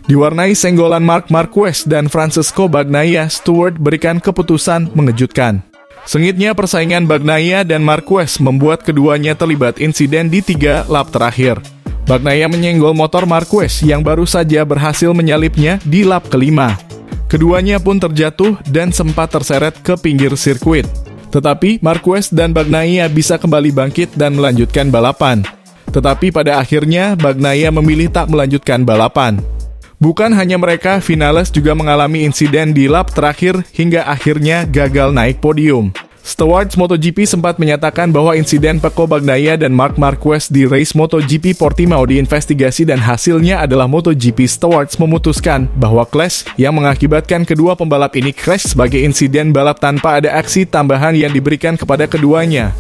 Diwarnai senggolan Marc Marquez dan Francesco Bagnaia, Stewart berikan keputusan mengejutkan. Sengitnya persaingan Bagnaia dan Marquez membuat keduanya terlibat insiden di 3 lap terakhir. Bagnaia menyenggol motor Marquez yang baru saja berhasil menyalipnya di lap kelima. Keduanya pun terjatuh dan sempat terseret ke pinggir sirkuit. Tetapi Marquez dan Bagnaia bisa kembali bangkit dan melanjutkan balapan. Tetapi pada akhirnya Bagnaia memilih tak melanjutkan balapan. Bukan hanya mereka, Vinales juga mengalami insiden di lap terakhir hingga akhirnya gagal naik podium. Stewards MotoGP sempat menyatakan bahwa insiden Pecco Bagnaia dan Marc Marquez di race MotoGP Portimao diinvestigasi dan hasilnya adalah MotoGP Stewards memutuskan bahwa clash yang mengakibatkan kedua pembalap ini crash sebagai insiden balap tanpa ada aksi tambahan yang diberikan kepada keduanya.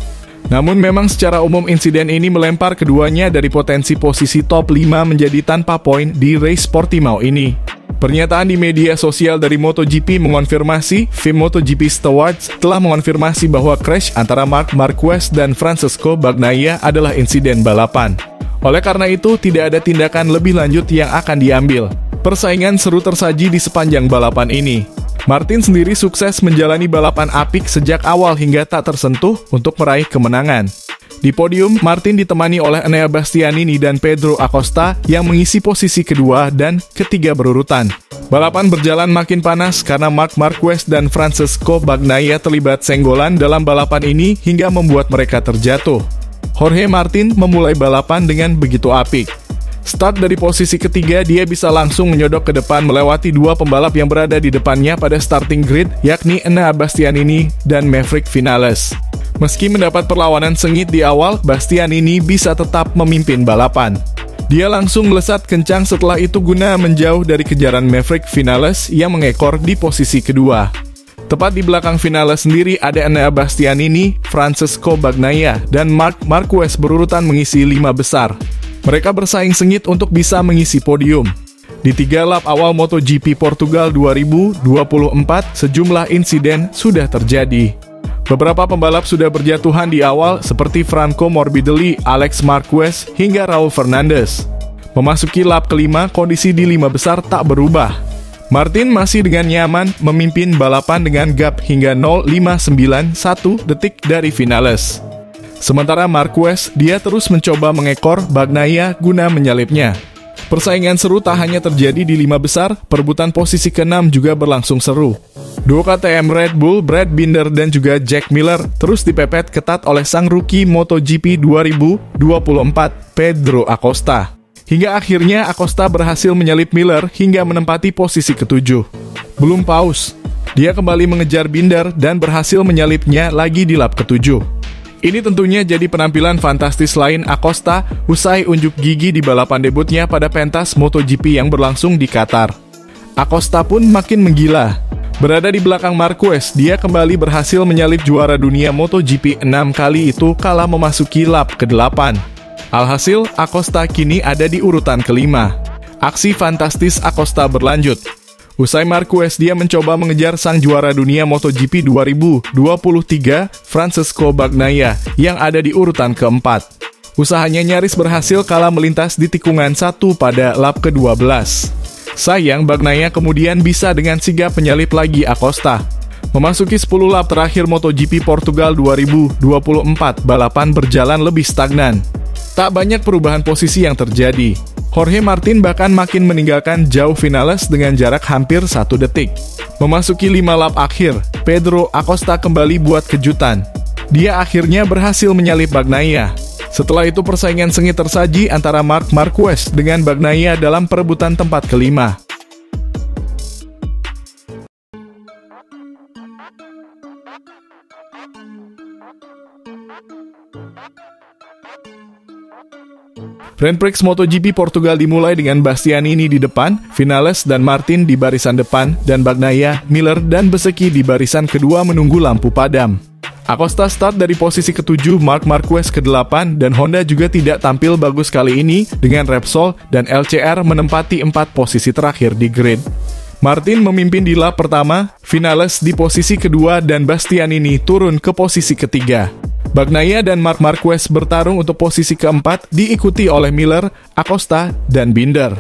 Namun memang secara umum insiden ini melempar keduanya dari potensi posisi top 5 menjadi tanpa poin di race Portimao ini. Pernyataan di media sosial dari MotoGP mengonfirmasi, FIM MotoGP Stewards telah mengonfirmasi bahwa crash antara Marc Marquez dan Francesco Bagnaia adalah insiden balapan. Oleh karena itu, tidak ada tindakan lebih lanjut yang akan diambil. Persaingan seru tersaji di sepanjang balapan ini. Martin sendiri sukses menjalani balapan apik sejak awal hingga tak tersentuh untuk meraih kemenangan. Di podium, Martin ditemani oleh Enea Bastianini dan Pedro Acosta yang mengisi posisi kedua dan ketiga berurutan. Balapan berjalan makin panas karena Marc Marquez dan Francesco Bagnaia terlibat senggolan dalam balapan ini hingga membuat mereka terjatuh. Jorge Martin memulai balapan dengan begitu apik. Start dari posisi ketiga, dia bisa langsung menyodok ke depan melewati dua pembalap yang berada di depannya pada starting grid, yakni Enea Bastianini dan Maverick Vinales. Meski mendapat perlawanan sengit di awal, Bastianini bisa tetap memimpin balapan. Dia langsung melesat kencang setelah itu guna menjauh dari kejaran Maverick Vinales yang mengekor di posisi kedua. Tepat di belakang Vinales sendiri ada Enea Bastianini, Francesco Bagnaia, dan Marc Marquez berurutan mengisi 5 besar. Mereka bersaing sengit untuk bisa mengisi podium. Di 3 lap awal MotoGP Portugal 2024, sejumlah insiden sudah terjadi. Beberapa pembalap sudah berjatuhan di awal seperti Franco Morbidelli, Alex Marquez, hingga Raul Fernandez. Memasuki lap kelima, kondisi di 5 besar tak berubah. Martin masih dengan nyaman memimpin balapan dengan gap hingga 0,591 detik dari Vinales. Sementara Marquez, dia terus mencoba mengekor Bagnaia guna menyalipnya. Persaingan seru tak hanya terjadi di 5 besar, perebutan posisi ke-6 juga berlangsung seru. Duo KTM Red Bull, Brad Binder dan juga Jack Miller terus dipepet ketat oleh sang rookie MotoGP 2024, Pedro Acosta. Hingga akhirnya Acosta berhasil menyalip Miller hingga menempati posisi ke-7. Belum paus, dia kembali mengejar Binder dan berhasil menyalipnya lagi di lap ke-7. Ini tentunya jadi penampilan fantastis lain Acosta usai unjuk gigi di balapan debutnya pada pentas MotoGP yang berlangsung di Qatar. Acosta pun makin menggila. Berada di belakang Marquez, dia kembali berhasil menyalip juara dunia MotoGP 6 kali itu kala memasuki lap ke-8. Alhasil, Acosta kini ada di urutan ke-5. Aksi fantastis Acosta berlanjut. Usai Marquez, dia mencoba mengejar sang juara dunia MotoGP 2023, Francesco Bagnaia, yang ada di urutan ke-4. Usahanya nyaris berhasil kala melintas di tikungan 1 pada lap ke-12. Sayang, Bagnaia kemudian bisa dengan sigap menyalip lagi Acosta. Memasuki 10 lap terakhir MotoGP Portugal 2024, balapan berjalan lebih stagnan. Tak banyak perubahan posisi yang terjadi. Jorge Martin bahkan makin meninggalkan jauh Vinales dengan jarak hampir 1 detik. Memasuki 5 lap akhir, Pedro Acosta kembali buat kejutan. Dia akhirnya berhasil menyalip Bagnaia. Setelah itu persaingan sengit tersaji antara Marc Marquez dengan Bagnaia dalam perebutan tempat ke-5. Grand Prix MotoGP Portugal dimulai dengan Bastianini di depan, Vinales dan Martin di barisan depan, dan Bagnaia, Miller, dan Bezzecchi di barisan kedua menunggu lampu padam. Acosta start dari posisi ke-7, Marc Marquez ke-8, dan Honda juga tidak tampil bagus kali ini dengan Repsol dan LCR menempati 4 posisi terakhir di grid. Martin memimpin di lap pertama, Vinales di posisi kedua, dan Bastianini turun ke posisi ketiga. Bagnaia dan Marc Marquez bertarung untuk posisi keempat, diikuti oleh Miller, Acosta, dan Binder.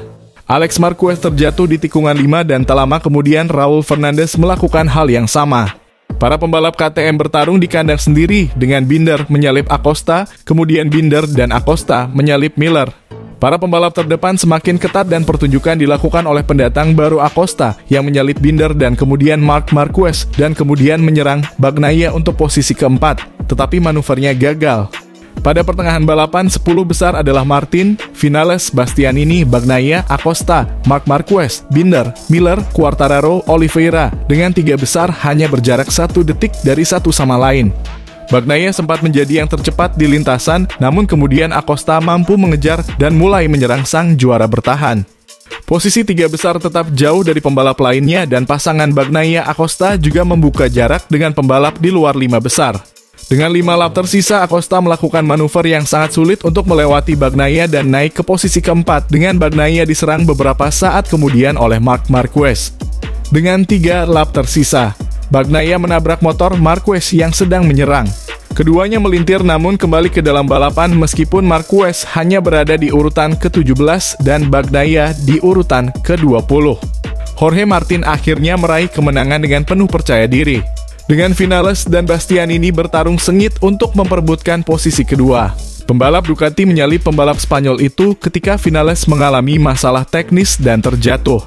Alex Marquez terjatuh di tikungan 5 dan tak lama kemudian Raul Fernandez melakukan hal yang sama. Para pembalap KTM bertarung di kandang sendiri dengan Binder menyalip Acosta, kemudian Binder dan Acosta menyalip Miller. Para pembalap terdepan semakin ketat dan pertunjukan dilakukan oleh pendatang baru Acosta yang menyalip Binder dan kemudian Marc Marquez dan kemudian menyerang Bagnaia untuk posisi keempat, tetapi manuvernya gagal. Pada pertengahan balapan, 10 besar adalah Martin, Vinales, Bastianini, Bagnaia, Acosta, Marc Marquez, Binder, Miller, Quartararo, Oliveira, dengan 3 besar hanya berjarak 1 detik dari satu sama lain. Bagnaia sempat menjadi yang tercepat di lintasan, namun kemudian Acosta mampu mengejar dan mulai menyerang sang juara bertahan. Posisi 3 besar tetap jauh dari pembalap lainnya dan pasangan Bagnaia-Acosta juga membuka jarak dengan pembalap di luar 5 besar. Dengan 5 lap tersisa, Acosta melakukan manuver yang sangat sulit untuk melewati Bagnaia dan naik ke posisi keempat dengan Bagnaia diserang beberapa saat kemudian oleh Marc Marquez. Dengan 3 lap tersisa, Bagnaia menabrak motor Marquez yang sedang menyerang. Keduanya melintir namun kembali ke dalam balapan meskipun Marquez hanya berada di urutan ke-17 dan Bagnaia di urutan ke-20. Jorge Martin akhirnya meraih kemenangan dengan penuh percaya diri. Dengan Vinales dan Bastianini bertarung sengit untuk memperebutkan posisi kedua. Pembalap Ducati menyalip pembalap Spanyol itu ketika Vinales mengalami masalah teknis dan terjatuh.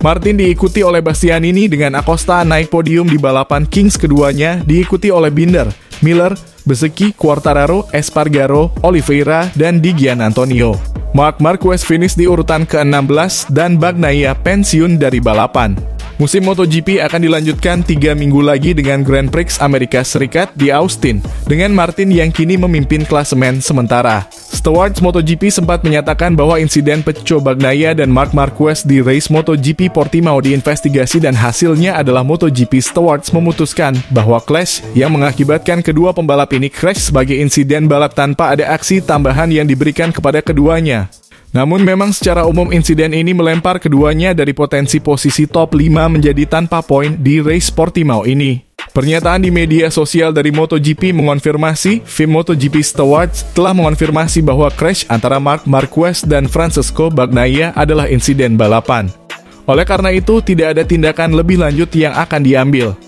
Martin diikuti oleh Bastianini dengan Acosta naik podium di balapan Kings keduanya, diikuti oleh Binder, Miller, Bezzecchi, Quartararo, Espargaro, Oliveira, dan Di Giannantonio. Marc Marquez finish di urutan ke-16 dan Bagnaia pensiun dari balapan. Musim MotoGP akan dilanjutkan 3 minggu lagi dengan Grand Prix Amerika Serikat di Austin, dengan Martin yang kini memimpin klasemen sementara. Stewards MotoGP sempat menyatakan bahwa insiden Peco Bagnaia dan Marc Marquez di race MotoGP Portimao diinvestigasi dan hasilnya adalah MotoGP Stewards memutuskan bahwa clash yang mengakibatkan kedua pembalap ini crash sebagai insiden balap tanpa ada aksi tambahan yang diberikan kepada keduanya. Namun memang secara umum insiden ini melempar keduanya dari potensi posisi top 5 menjadi tanpa poin di race Portimao ini. Pernyataan di media sosial dari MotoGP mengonfirmasi, FIM MotoGP Stewards telah mengonfirmasi bahwa crash antara Marc Marquez dan Francesco Bagnaia adalah insiden balapan. Oleh karena itu, tidak ada tindakan lebih lanjut yang akan diambil.